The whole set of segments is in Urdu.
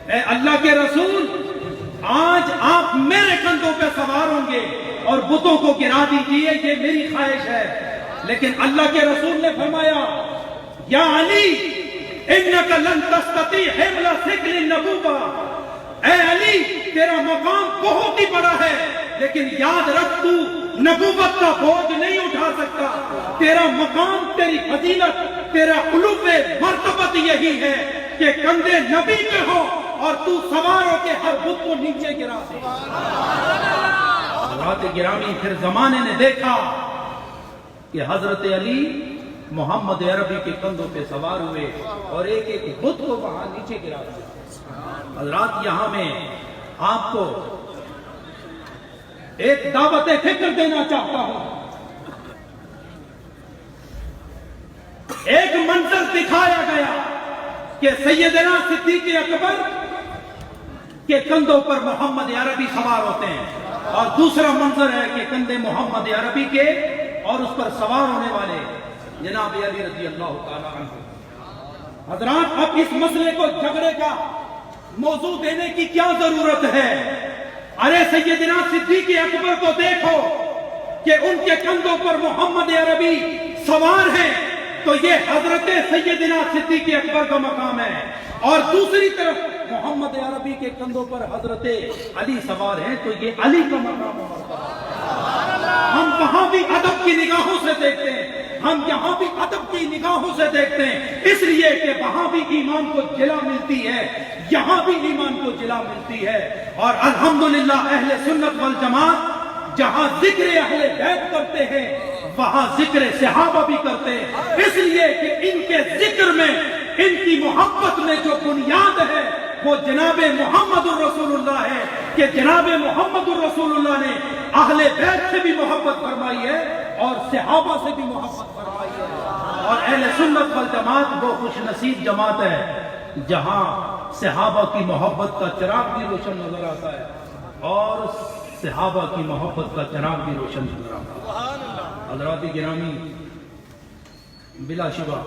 اے اللہ کے رسول، آج آپ میرے کندھوں پہ سوار ہوں گے اور بتوں کو گرا دیجیے، یہ میری خواہش ہے۔ لیکن اللہ کے رسول نے فرمایا یا علی انک لن تستطیع حمل ثقل النبوۃ، اے علی تیرا مقام بہت ہی بڑا ہے، لیکن یاد رکھ تو نبوت کا بوجھ نہیں اٹھا سکتا۔ تیرا مقام، تیری فضیلت، تیرا علو مرتبت یہی ہے کہ کندھے نبی پہ ہو اور تو سوار ہو کے ہر بت کو نیچے گرا دے۔ حضرات گرامی، پھر زمانے نے دیکھا کہ حضرت علی محمد عربی کے کندھوں پہ سوار ہوئے اور ایک ایک بت کو وہاں نیچے گرا دیا۔ حضرات یہاں میں آپ کو ایک دعوت فکر دینا چاہتا ہوں۔ ایک منظر دکھایا گیا کہ سیدنا صدیق اکبر کے کندھوں پر محمد عربی سوار ہوتے ہیں، اور دوسرا منظر ہے کہ کندھے محمد عربی کے اور اس پر سوار ہونے والے جناب علی رضی اللہ تعالیٰ عنہ۔ حضرات اب اس مسئلے کو جھگڑے کا موضوع دینے کی کیا ضرورت ہے؟ ارے سیدنا صدیق اکبر کو دیکھو کہ ان کے کندھوں پر محمد عربی سوار ہیں، تو یہ حضرت سیدنا صدیق اکبر کا مقام ہے، اور دوسری طرف محمد عربی کے کندھوں پر حضرت علی سوار ہیں، تو یہ علی کا مقام ہے۔ ہم وہاں بھی ادب کی نگاہوں سے دیکھتے ہیں، ہم یہاں بھی ادب کی نگاہوں سے دیکھتے ہیں، اس لیے کہ وہاں بھی ایمان کو جلا ملتی ہے، یہاں بھی ایمان کو جلا ملتی ہے۔ اور الحمدللہ اہل سنت والجماعت جہاں ذکر اہل بیت کرتے ہیں وہاں ذکر صحابہ بھی کرتے ہیں، اس لیے کہ ان کے ذکر میں، ان کی محبت میں جو بنیاد ہے وہ جناب محمد الرسول اللہ ہے، کہ جناب محمد الرسول اللہ نے اہل بیت سے بھی محبت فرمائی ہے اور صحابہ سے بھی محبت فرمائی ہے۔ اور اہل سنت والجماعت وہ خوش نصیب جماعت ہے جہاں صحابہ کی محبت کا چراغ بھی روشن نظر آتا ہے اور صحابہ کی محبت کا چراغ بھی روشن نظر آتا ہے۔ حضرات گرامی، بلا شبہ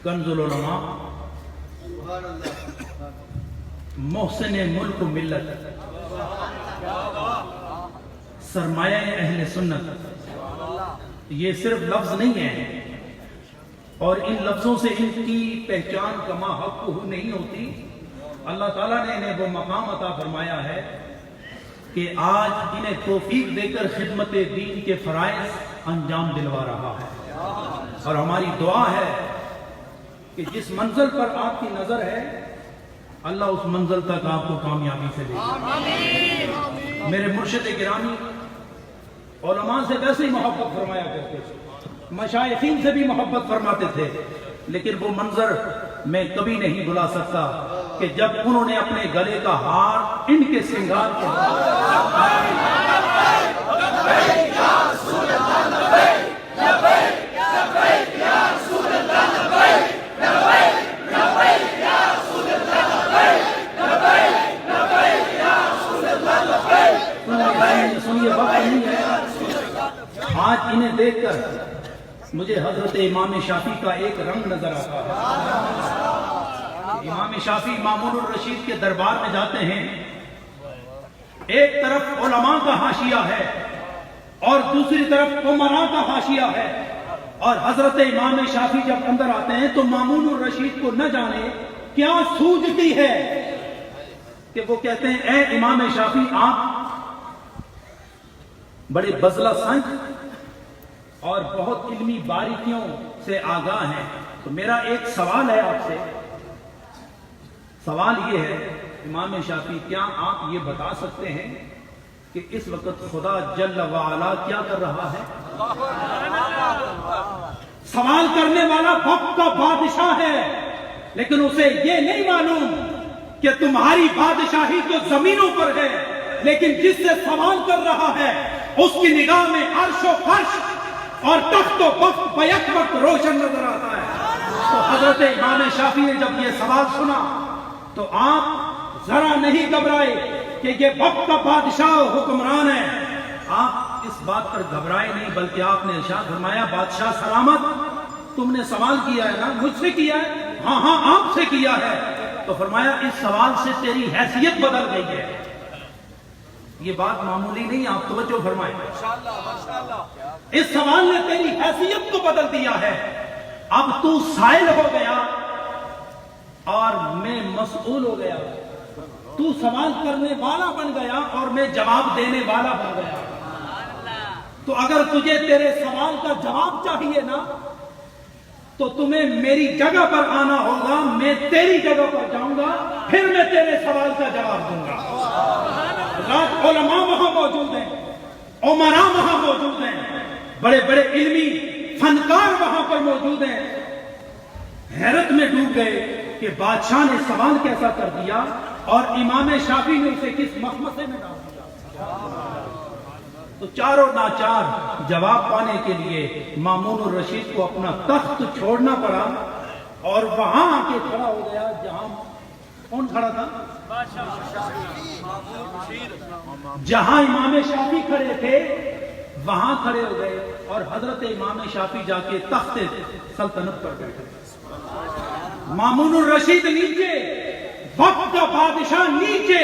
کنز العلماء محسن ملک و ملت، سرمایہ اہل سنت، یہ صرف لفظ نہیں ہے، اور ان لفظوں سے ان کی پہچان کما حق نہیں ہوتی۔ اللہ تعالیٰ نے انہیں وہ مقام عطا فرمایا ہے کہ آج انہیں توفیق دے کر خدمت دین کے فرائض انجام دلوا رہا ہے، اور ہماری دعا ہے کہ جس منزل پر آپ کی نظر ہے اللہ اس منزل تک آپ کو کامیابی سے لے جائے۔ میرے مرشد گرامی علماء سے ویسے ہی محبت فرمایا کرتے تھے، مشائخین سے بھی محبت فرماتے تھے، لیکن وہ منظر میں کبھی نہیں بھلا سکتا کہ جب انہوں نے اپنے گلے کا ہار ان کے سنگار کے آج انہیں دیکھ کر مجھے حضرت امام شافعی کا ایک رنگ نظر آتا ہے۔ امام شافعی مامون الرشید کے دربار میں جاتے ہیں، ایک طرف علماء کا حاشیہ ہے اور دوسری طرف امراء کا حاشیہ ہے، اور حضرت امام شافعی جب اندر آتے ہیں تو مامون الرشید کو نہ جانے کیا سوجتی ہے کہ وہ کہتے ہیں اے امام شافعی آپ بڑے بزلہ سنج اور بہت علمی باریکیوں سے آگاہ ہیں، تو میرا ایک سوال ہے آپ سے۔ سوال یہ ہے امام شافعی، کیا آپ یہ بتا سکتے ہیں کہ اس وقت خدا جل وعلا کیا کر رہا ہے؟ سوال کرنے والا وقت کا بادشاہ ہے، لیکن اسے یہ نہیں معلوم کہ تمہاری بادشاہی تو زمینوں پر ہے، لیکن جس سے سوال کر رہا ہے اس کی نگاہ میں عرش و فرش اور تخت و بخت بیک وقت روشن نظر آتا ہے۔ تو حضرت امام شافعی نے جب یہ سوال سنا تو آپ ذرا نہیں گھبرائے کہ یہ وقت کا بادشاہ و حکمران ہے۔ آپ اس بات پر گھبرائے نہیں، بلکہ آپ نے ارشاد فرمایا بادشاہ سلامت، تم نے سوال کیا ہے نا، مجھ سے کیا ہے؟ ہاں ہاں آپ سے کیا ہے۔ تو فرمایا اس سوال سے تیری حیثیت بدل گئی ہے. یہ بات معمولی نہیں، آپ توجہ فرمائیں. اس سوال نے تیری حیثیت کو بدل دیا ہے. اب تو سائل ہو گیا اور میں مسئول ہو گیا. تو سوال کرنے والا بن گیا اور میں جواب دینے والا بن گیا. تو اگر تجھے تیرے سوال کا جواب چاہیے نا تو تمہیں میری جگہ پر آنا ہوگا، میں تیری جگہ پر جاؤں گا، پھر میں تیرے سوال کا جواب دوں گا. علماء وہاں موجود ہیں، عمراء وہاں موجود ہیں، بڑے بڑے علمی فنکار وہاں پر موجود ہیں. حیرت میں ڈوب گئے کہ بادشاہ نے سوال کیسا کر دیا اور امام شافعی نے اسے کس مخمصے میں ڈال دیا. تو چاروں ناچار جواب پانے کے لیے مامون الرشید کو اپنا تخت چھوڑنا پڑا اور وہاں آ کے کھڑا ہو گیا جہاں کون کھڑا تھا؟ جہاں امام شافعی کھڑے تھے وہاں کھڑے ہو گئے اور حضرت امام شافعی جا کے تخت سلطنت پر بیٹھے. مامون الرشید نیچے، وقت کا بادشاہ نیچے،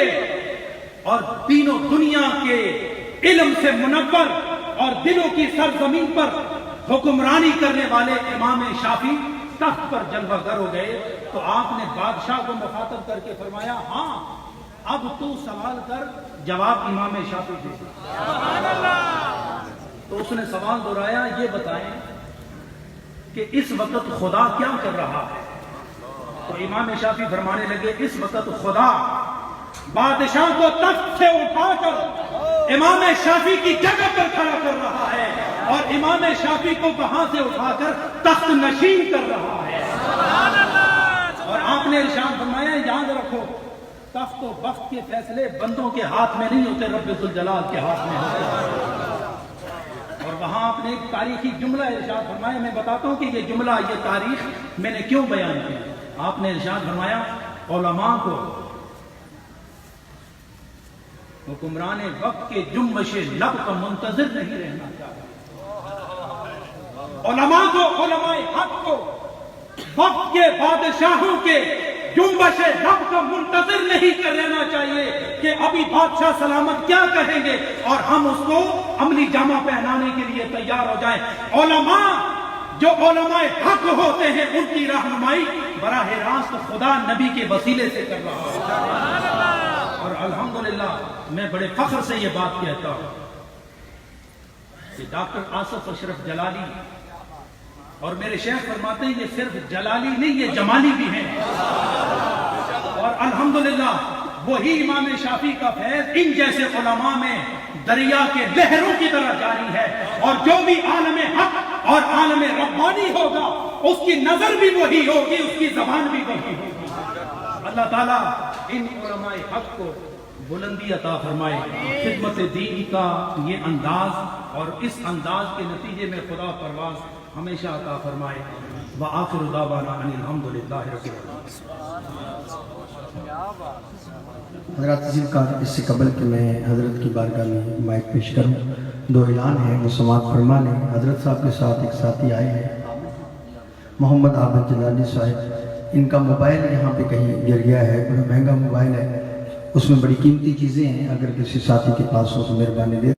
اور تینوں دنیا کے علم سے منور اور دلوں کی سرزمین پر حکمرانی کرنے والے امام شافعی تخت پر جلوہ گر ہو گئے. تو آپ نے بادشاہ کو مخاطب کر کے فرمایا ہاں اب تو سوال کر، جواب امام شافعی دے. تو اس نے سوال دہرایا، یہ بتائیں کہ اس وقت خدا کیا کر رہا ہے؟ تو امام شافعی فرمانے لگے اس وقت خدا بادشاہ کو تخت سے اٹھا کر امام شافعی کی جگہ پر کھڑا کر رہا ہے اور امام شافعی کو وہاں سے اٹھا کر تخت نشین کر رہا ہے. اور آپ نے ارشاد فرمایا یاد رکھو تخت و بخت کے فیصلے بندوں کے ہاتھ میں نہیں ہوتے، رب ذوالجلال کے ہاتھ میں ہوتے. اور وہاں آپ نے ایک تاریخی جملہ ارشاد فرمایا، میں بتاتا ہوں کہ یہ جملہ، یہ تاریخ میں نے کیوں بیان کی. آپ نے ارشاد فرمایا علماء کو حکمران وقت کے جنبش لب کا منتظر نہیں رہنا چاہیے. علماء کو، علماء حق کو وقت کے بادشاہوں کے جنبش لب کا منتظر نہیں کر رہنا چاہیے کہ ابھی بادشاہ سلامت کیا کہیں گے اور ہم اس کو عملی جامہ پہنانے کے لیے تیار ہو جائیں. علماء جو علماء حق ہوتے ہیں ان کی رہنمائی براہ راست خدا نبی کے وسیلے سے کر رہا ہے. اور الحمدللہ میں بڑے فخر سے یہ بات کہتا ہوں کہ ڈاکٹر آصف اشرف جلالی اور میرے شیخ فرماتے ہیں یہ صرف جلالی نہیں، یہ جمالی بھی ہیں. اور الحمدللہ وہی امام شافعی کا فیض ان جیسے علماء میں دریا کے لہروں کی طرح جاری ہے. اور جو بھی عالم حق اور عالم ربانی ہوگا اس کی نظر بھی وہی ہوگی، اس کی زبان بھی وہی ہوگی. اللہ تعالیٰ ان علماء حق کو بلندی عطا فرمائے. خدمت دین کا یہ انداز اور اس انداز کے نتیجے میں خدا پرواز ہمیشہ عطا فرمائے. وآخر دعوانا ان الحمدللہ رب العالمین. حضرات ذکر اس سے قبل کہ میں حضرت کی بارگاہ میں مائک پیش کروں، دو اعلان ہیں وہ سماعت فرما لیں. حضرت صاحب کے ساتھ ایک ساتھی آئے ہیں محمد عابد جلالی صاحب، ان کا موبائل یہاں پہ کہیں گر گیا ہے، بڑا مہنگا موبائل ہے، اس میں بڑی قیمتی چیزیں ہیں، اگر کسی ساتھی کے پاس ہو تو مہربانی دے